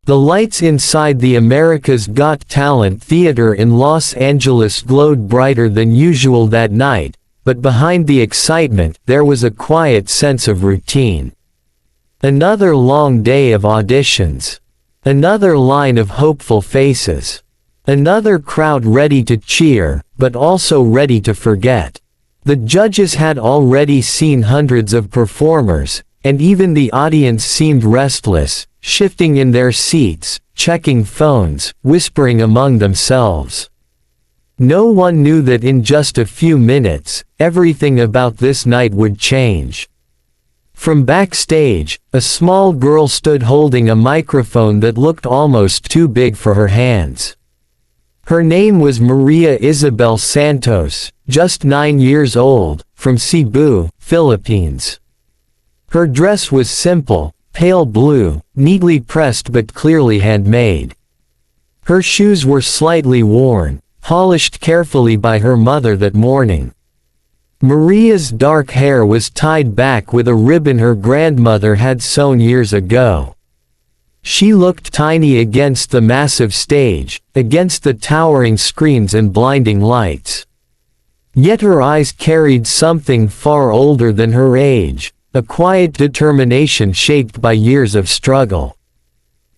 The lights inside the America's Got Talent theater in Los Angeles glowed brighter than usual that night, but behind the excitement, there was a quiet sense of routine. Another long day of auditions. Another line of hopeful faces. Another crowd ready to cheer, but also ready to forget. The judges had already seen hundreds of performers, and even the audience seemed restless, shifting in their seats, checking phones, whispering among themselves. No one knew that in just a few minutes, everything about this night would change. From backstage, a small girl stood holding a microphone that looked almost too big for her hands. Her name was Maria Isabel Santos, just 9 years old, from Cebu, Philippines. Her dress was simple, pale blue, neatly pressed but clearly handmade. Her shoes were slightly worn, polished carefully by her mother that morning. Maria's dark hair was tied back with a ribbon her grandmother had sewn years ago. She looked tiny against the massive stage, against the towering screens and blinding lights. Yet her eyes carried something far older than her age, a quiet determination shaped by years of struggle.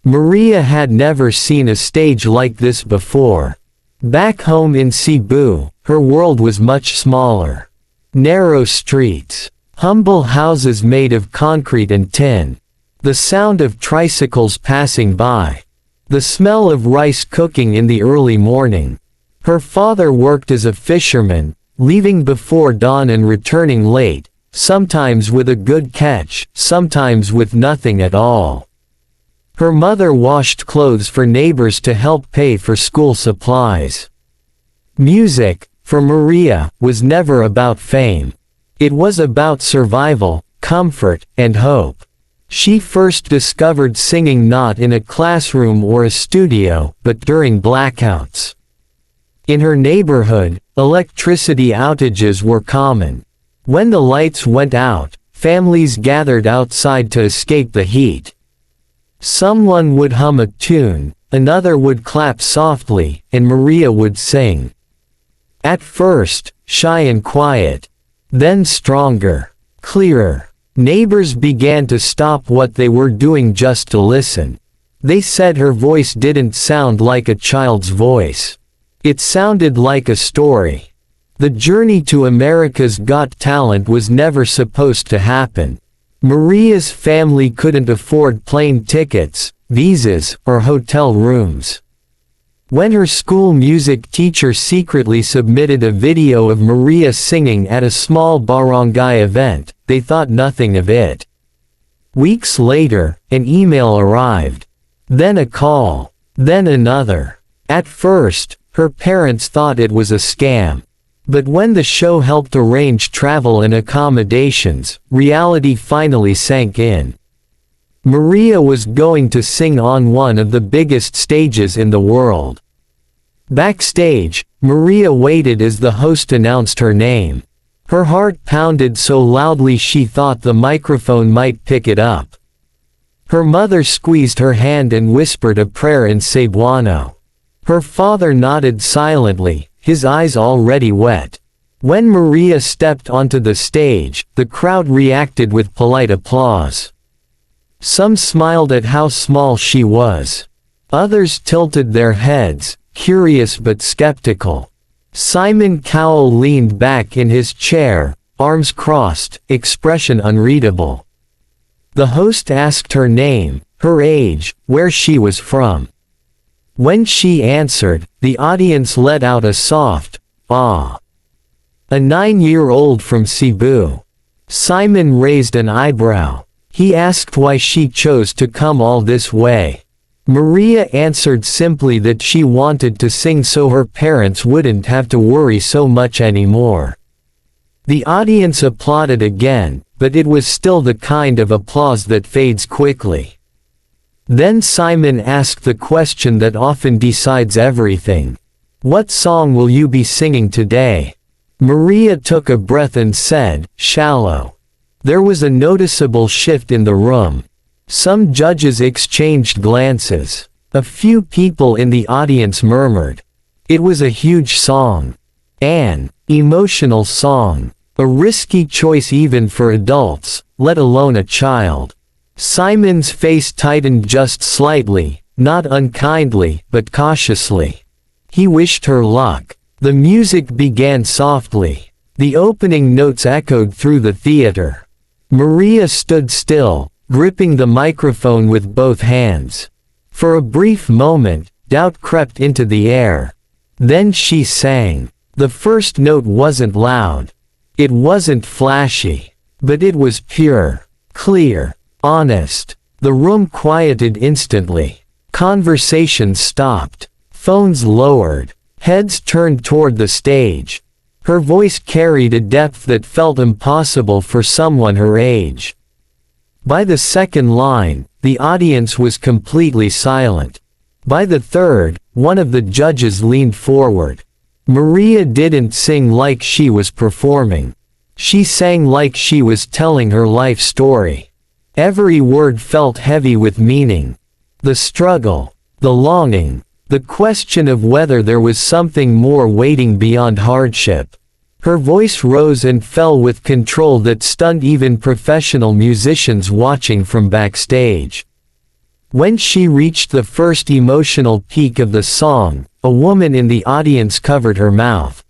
Maria had never seen a stage like this before. Back home in Cebu, her world was much smaller. Narrow streets. Humble houses made of concrete and tin. The sound of tricycles passing by. The smell of rice cooking in the early morning. Her father worked as a fisherman, leaving before dawn and returning late, sometimes with a good catch, sometimes with nothing at all. Her mother washed clothes for neighbors to help pay for school supplies. Music, for Maria, was never about fame. It was about survival, comfort, and hope. She first discovered singing not in a classroom or a studio, but during blackouts. In her neighborhood, electricity outages were common. When the lights went out, families gathered outside to escape the heat. Someone would hum a tune, another would clap softly, and Maria would sing. At first, shy and quiet. Then stronger, clearer. Neighbors began to stop what they were doing just to listen. They said her voice didn't sound like a child's voice. It sounded like a story. The journey to America's Got Talent was never supposed to happen. Maria's family couldn't afford plane tickets, visas, or hotel rooms. When her school music teacher secretly submitted a video of Maria singing at a small barangay event, they thought nothing of it. Weeks later, an email arrived. Then a call. Then another. At first, her parents thought it was a scam. But when the show helped arrange travel and accommodations, reality finally sank in. Maria was going to sing on one of the biggest stages in the world. Backstage, Maria waited as the host announced her name. Her heart pounded so loudly she thought the microphone might pick it up. Her mother squeezed her hand and whispered a prayer in Cebuano. Her father nodded silently, his eyes already wet. When Maria stepped onto the stage, the crowd reacted with polite applause. Some smiled at how small she was. Others tilted their heads, curious but skeptical. Simon Cowell leaned back in his chair, arms crossed, expression unreadable. The host asked her name, her age, where she was from. When she answered, the audience let out a soft, "Ah." A 9-year-old from Cebu. Simon raised an eyebrow. He asked why she chose to come all this way. Maria answered simply that she wanted to sing so her parents wouldn't have to worry so much anymore. The audience applauded again, but it was still the kind of applause that fades quickly. Then Simon asked the question that often decides everything. "What song will you be singing today?" Maria took a breath and said, "Shallow." There was a noticeable shift in the room. Some judges exchanged glances. A few people in the audience murmured. It was a huge song. An emotional song. A risky choice even for adults, let alone a child. Simon's face tightened just slightly, not unkindly, but cautiously. He wished her luck. The music began softly. The opening notes echoed through the theater. Maria stood still, gripping the microphone with both hands. For a brief moment, doubt crept into the air. Then she sang. The first note wasn't loud. It wasn't flashy. But it was pure, clear, honest. The room quieted instantly. Conversations stopped. Phones lowered. Heads turned toward the stage. Her voice carried a depth that felt impossible for someone her age. By the second line, the audience was completely silent. By the third, one of the judges leaned forward. Maria didn't sing like she was performing. She sang like she was telling her life story. Every word felt heavy with meaning. The struggle, the longing, the question of whether there was something more waiting beyond hardship. Her voice rose and fell with control that stunned even professional musicians watching from backstage. When she reached the first emotional peak of the song, a woman in the audience covered her mouth.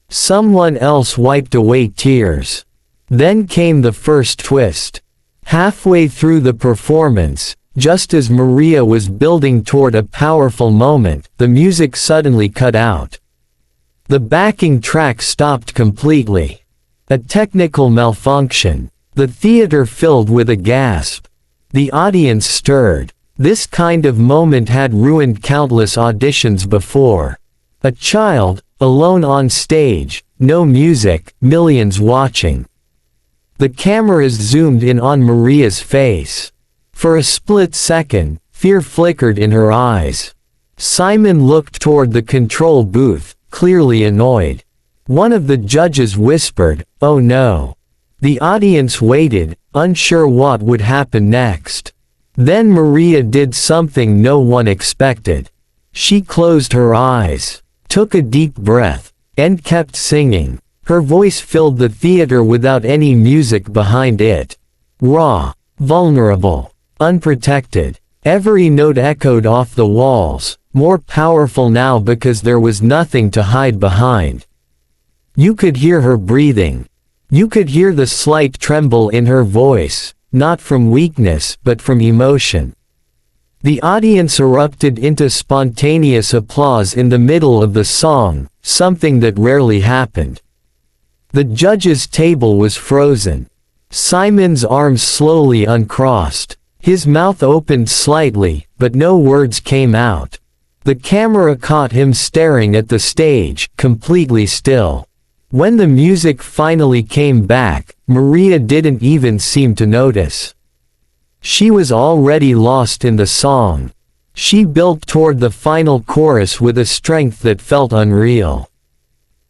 Someone else wiped away tears. Then came the first twist. Halfway through the performance, just as Maria was building toward a powerful moment, the music suddenly cut out. The backing track stopped completely. A technical malfunction. The theater filled with a gasp. The audience stirred. This kind of moment had ruined countless auditions before. A child, alone on stage, no music, millions watching. The cameras zoomed in on Maria's face. For a split second, fear flickered in her eyes. Simon looked toward the control booth, clearly annoyed. One of the judges whispered, "Oh no." The audience waited, unsure what would happen next. Then Maria did something no one expected. She closed her eyes, took a deep breath, and kept singing. Her voice filled the theater without any music behind it. Raw, vulnerable, unprotected. Every note echoed off the walls, more powerful now because there was nothing to hide behind. You could hear her breathing. You could hear the slight tremble in her voice, not from weakness but from emotion. The audience erupted into spontaneous applause in the middle of the song, something that rarely happened. The judge's table was frozen. Simon's arms slowly uncrossed. His mouth opened slightly, but no words came out. The camera caught him staring at the stage, completely still. When the music finally came back, Maria didn't even seem to notice. She was already lost in the song. She built toward the final chorus with a strength that felt unreal.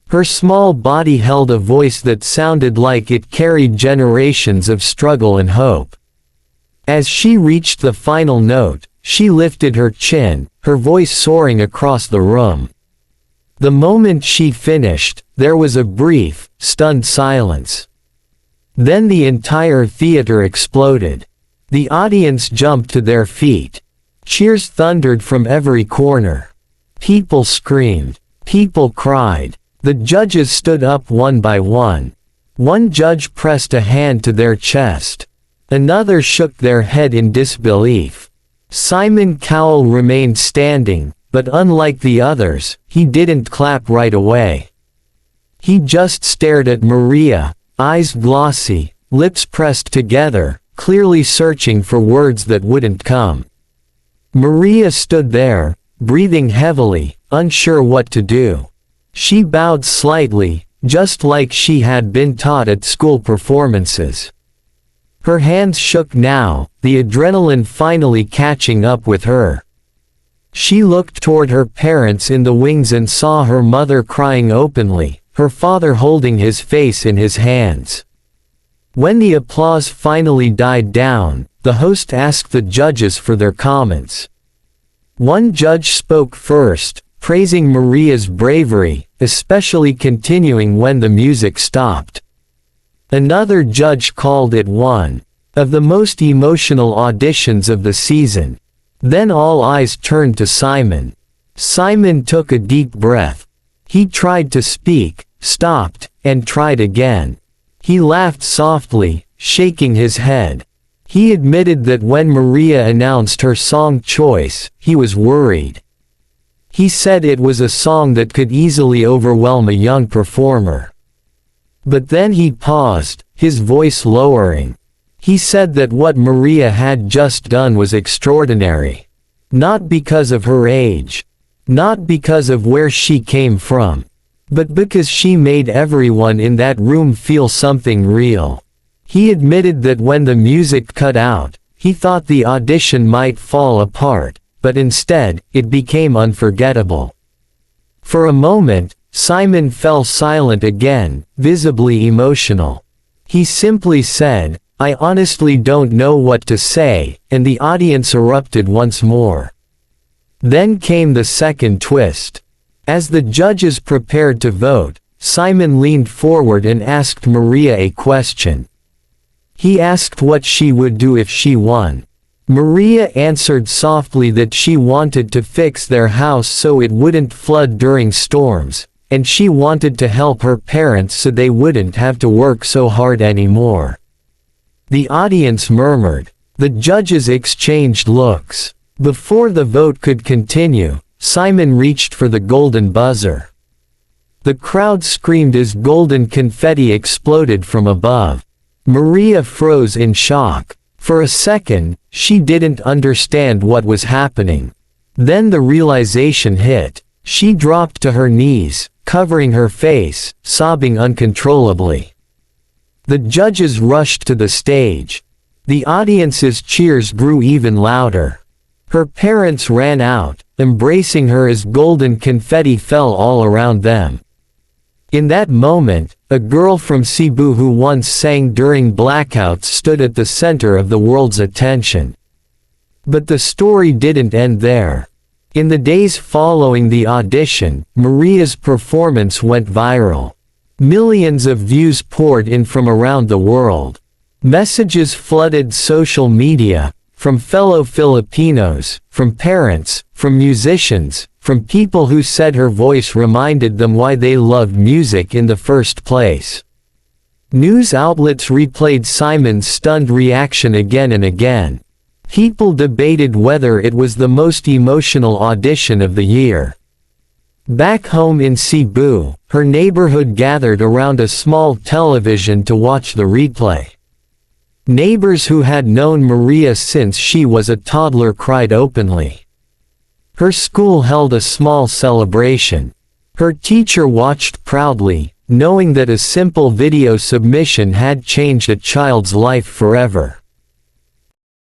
Her small body held a voice that sounded like it carried generations of struggle and hope. As she reached the final note, she lifted her chin, her voice soaring across the room. The moment she finished, there was a brief, stunned silence. Then the entire theater exploded. The audience jumped to their feet. Cheers thundered from every corner. People screamed. People cried. The judges stood up one by one. One judge pressed a hand to their chest. Another shook their head in disbelief. Simon Cowell remained standing, but unlike the others, he didn't clap right away. He just stared at Maria, eyes glossy, lips pressed together, clearly searching for words that wouldn't come. Maria stood there, breathing heavily, unsure what to do. She bowed slightly, just like she had been taught at school performances. Her hands shook now, the adrenaline finally catching up with her. She looked toward her parents in the wings and saw her mother crying openly, her father holding his face in his hands. When the applause finally died down, the host asked the judges for their comments. One judge spoke first, praising Maria's bravery, especially continuing when the music stopped. Another judge called it one of the most emotional auditions of the season. Then all eyes turned to Simon. Simon took a deep breath. He tried to speak, stopped, and tried again. He laughed softly, shaking his head. He admitted that when Maria announced her song choice, he was worried. He said it was a song that could easily overwhelm a young performer. But then he paused, his voice lowering. He said that what Maria had just done was extraordinary. Not because of her age. Not because of where she came from. But because she made everyone in that room feel something real. He admitted that when the music cut out, he thought the audition might fall apart, but instead, it became unforgettable. For a moment, Simon fell silent again, visibly emotional. He simply said, "I honestly don't know what to say," and the audience erupted once more. Then came the second twist. As the judges prepared to vote, Simon leaned forward and asked Maria a question. He asked what she would do if she won. Maria answered softly that she wanted to fix their house so it wouldn't flood during storms, and she wanted to help her parents so they wouldn't have to work so hard anymore. The audience murmured. The judges exchanged looks. Before the vote could continue, Simon reached for the golden buzzer. The crowd screamed as golden confetti exploded from above. Maria froze in shock. For a second, she didn't understand what was happening. Then the realization hit. She dropped to her knees, covering her face, sobbing uncontrollably. The judges rushed to the stage. The audience's cheers grew even louder. Her parents ran out, embracing her as golden confetti fell all around them. In that moment, a girl from Cebu who once sang during blackouts stood at the center of the world's attention. But the story didn't end there. In the days following the audition, Maria's performance went viral. Millions of views poured in from around the world. Messages flooded social media, from fellow Filipinos, from parents, from musicians, from people who said her voice reminded them why they loved music in the first place. News outlets replayed Simon's stunned reaction again and again. People debated whether it was the most emotional audition of the year. Back home in Cebu, her neighborhood gathered around a small television to watch the replay. Neighbors who had known Maria since she was a toddler cried openly. Her school held a small celebration. Her teacher watched proudly, knowing that a simple video submission had changed a child's life forever.